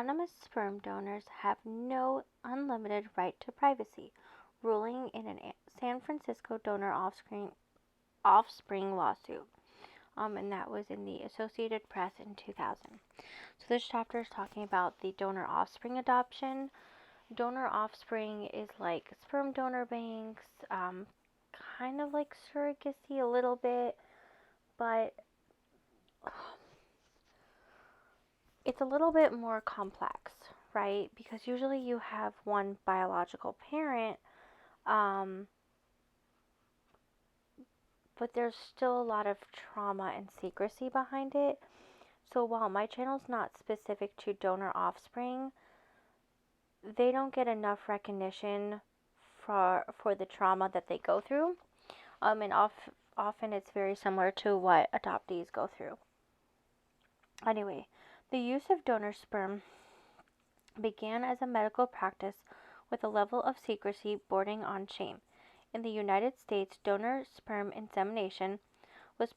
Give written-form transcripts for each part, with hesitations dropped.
Anonymous sperm donors have no unlimited right to privacy, ruling in a San Francisco donor offspring lawsuit. And that was in the Associated Press in 2000. So this chapter is talking about the donor offspring adoption. Donor offspring is like sperm donor banks, kind of like surrogacy a little bit, but it's a little bit more complex, right? Because usually you have one biological parent, but there's still a lot of trauma and secrecy behind it. So while my channel's not specific to donor offspring, they don't get enough recognition for the trauma that they go through. And often it's very similar to what adoptees go through. Anyway, the use of donor sperm began as a medical practice with a level of secrecy bordering on shame. In the United States, donor sperm insemination was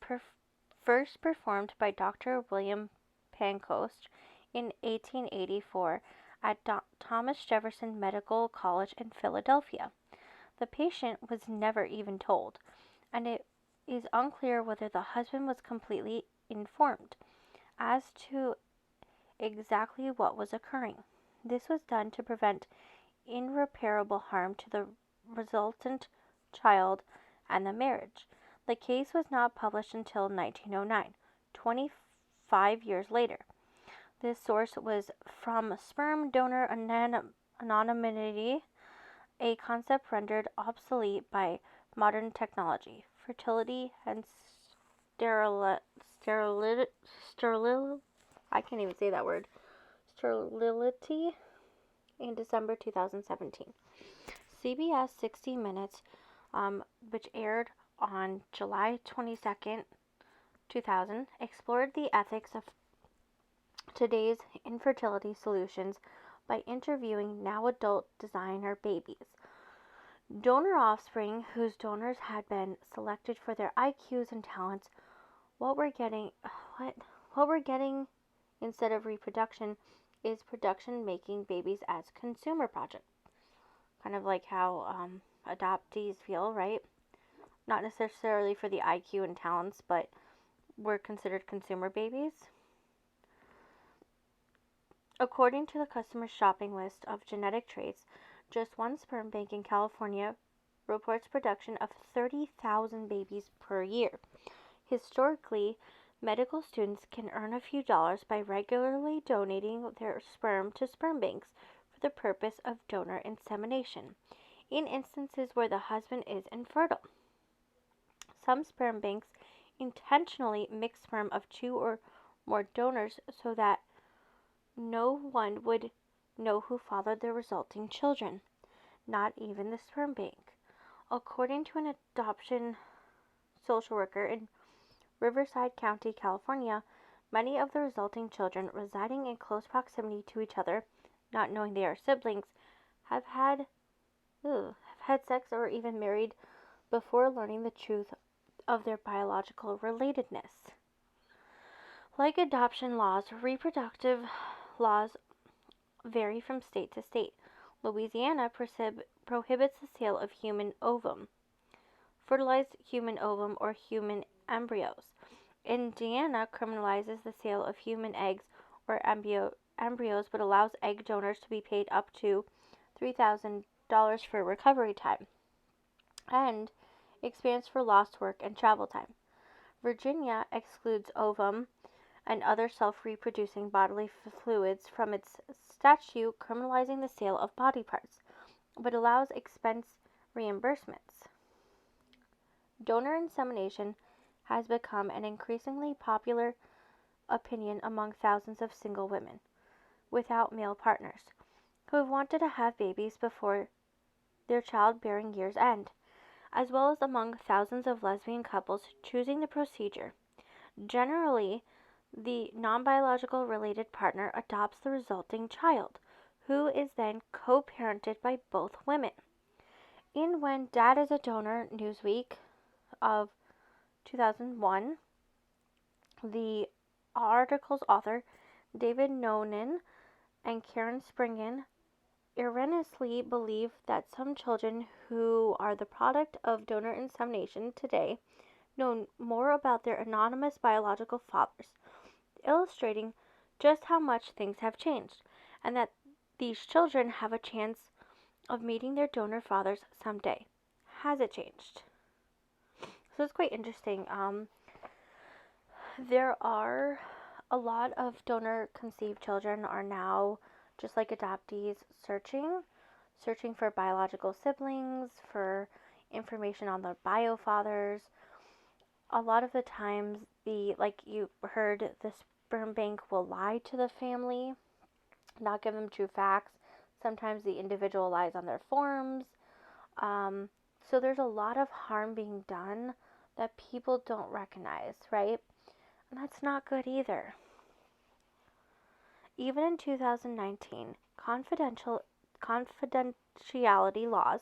first performed by Dr. William Pancoast in 1884 at Thomas Jefferson Medical College in Philadelphia. The patient was never even told, and it is unclear whether the husband was completely informed as to exactly what was occurring. This was done to prevent irreparable harm to the resultant child and the marriage. The case was not published until 1909, 25 years later. This source was from sperm donor anonymity, a concept rendered obsolete by modern technology. Fertility and sterility, I can't even say that word, sterility in December 2017. CBS 60 Minutes, which aired on July 22nd, 2000, explored the ethics of today's infertility solutions by interviewing now adult designer babies. Donor offspring whose donors had been selected for their IQs and talents. What we're getting instead of reproduction is production, making babies as consumer projects. Kind of like how adoptees feel, right? Not necessarily for the IQ and talents, but we're considered consumer babies. According to the customer shopping list of genetic traits, just one sperm bank in California reports production of 30,000 babies per year. Historically, medical students can earn a few dollars by regularly donating their sperm to sperm banks for the purpose of donor insemination, in instances where the husband is infertile. Some sperm banks intentionally mix sperm of two or more donors so that no one would know who fathered the resulting children, not even the sperm bank. According to an adoption social worker in Riverside County, California, many of the resulting children residing in close proximity to each other, not knowing they are siblings, have had sex or even married before learning the truth of their biological relatedness. Like adoption laws, reproductive laws vary from state to state. Louisiana prohibits the sale of human ovum, fertilized human ovum, or human embryos. Indiana criminalizes the sale of human eggs or embryos, but allows egg donors to be paid up to $3,000 for recovery time, and expands for lost work and travel time. Virginia excludes ovum and other self-reproducing bodily fluids from its statute criminalizing the sale of body parts, but allows expense reimbursements. Donor insemination has become an increasingly popular opinion among thousands of single women without male partners who have wanted to have babies before their childbearing years end, as well as among thousands of lesbian couples choosing the procedure. Generally, the non-biological related partner adopts the resulting child, who is then co-parented by both women. In When Dad is a Donor Newsweek of 2001, the article's author, David Nonen, and Karen Springen erroneously believe that some children who are the product of donor insemination today know more about their anonymous biological fathers, illustrating just how much things have changed, and that these children have a chance of meeting their donor fathers someday. Has it changed? So it's quite interesting. There are a lot of donor conceived children are now just like adoptees searching for biological siblings, for information on their bio fathers. A lot of the times like you heard, the sperm bank will lie to the family, not give them true facts. Sometimes the individual lies on their forms. So there's a lot of harm being done that people don't recognize, right? And that's not good either. Even in 2019, confidentiality laws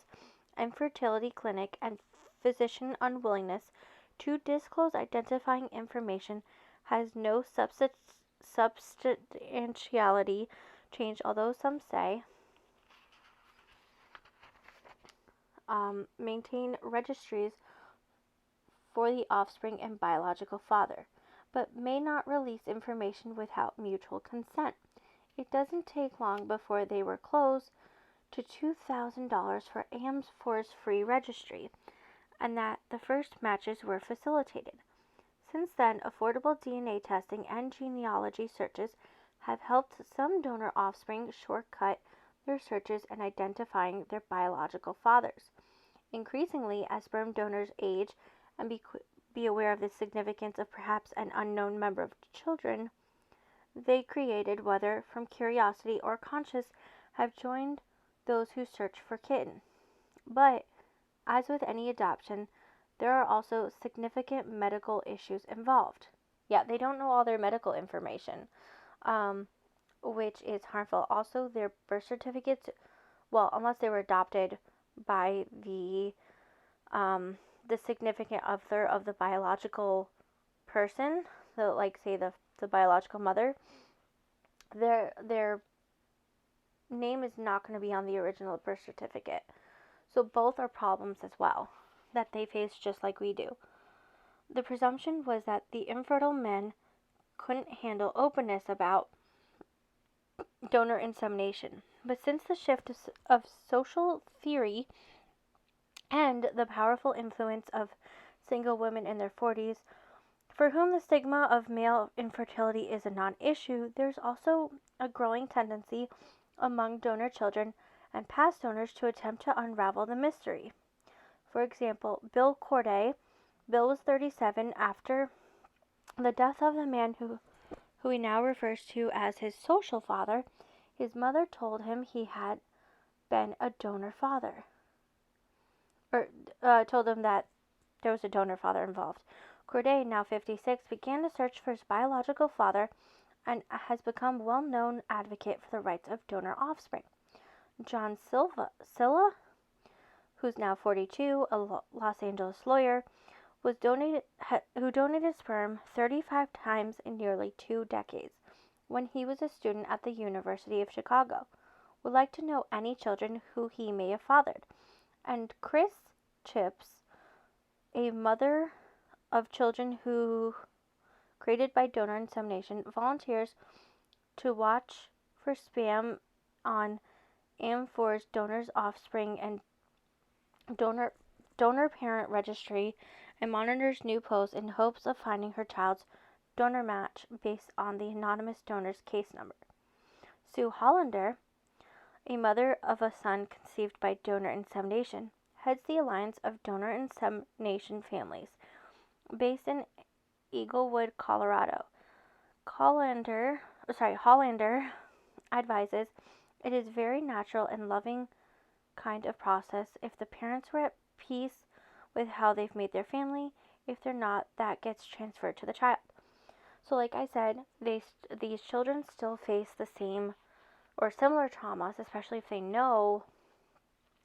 and fertility clinic and physician unwillingness to disclose identifying information has no substantiality change, although some say maintain registries for the offspring and biological father, but may not release information without mutual consent. It doesn't take long before they were closed to $2,000 for AMS4's free registry, and that the first matches were facilitated. Since then, affordable DNA testing and genealogy searches have helped some donor offspring shortcut their searches and identifying their biological fathers. Increasingly, as sperm donors age and be aware of the significance of perhaps an unknown member of children they created, whether from curiosity or conscious, have joined those who search for kin. But, as with any adoption, there are also significant medical issues involved. Yeah, they don't know all their medical information, which is harmful. Also, their birth certificates, well, unless they were adopted by the significant other of the biological person, so like say the biological mother, their name is not going to be on the original birth certificate. So both are problems as well that they face just like we do. The presumption was that the infertile men couldn't handle openness about donor insemination. But since the shift of social theory and the powerful influence of single women in their 40s, for whom the stigma of male infertility is a non-issue, there's also a growing tendency among donor children and past donors to attempt to unravel the mystery. For example, Bill Corday. Bill was 37 after the death of the man who he now refers to as his social father. His mother told him he had been a donor father, or told him that there was a donor father involved. Corday, now 56, began to search for his biological father and has become a well-known advocate for the rights of donor offspring. John Silla, who's now 42, a Los Angeles lawyer, who donated sperm 35 times in nearly 2 decades when he was a student at the University of Chicago, would like to know any children who he may have fathered. And Chris Chips, a mother of children who created by donor insemination, volunteers to watch for spam on AM4's Donors Offspring and Donor Parent Registry and monitors new posts in hopes of finding her child's donor match based on the anonymous donor's case number. Sue Hollander, a mother of a son conceived by donor insemination, heads the Alliance of Donor Insemination Families, based in Eaglewood, Colorado. Hollander advises it is very natural and loving kind of process if the parents were at peace with how they've made their family. If they're not, that gets transferred to the child. So like I said, these children still face the same or similar traumas, especially if they know,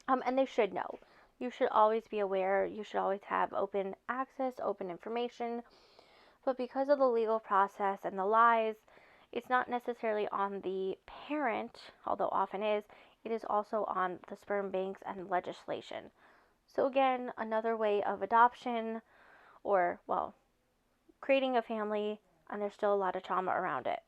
and they should know. You should always be aware. You should always have open access, open information. But because of the legal process and the lies, It's not necessarily on the parent, although often is, it is also on the sperm banks and legislation. So, again, another way of adoption or, well, creating a family, and there's still a lot of trauma around it.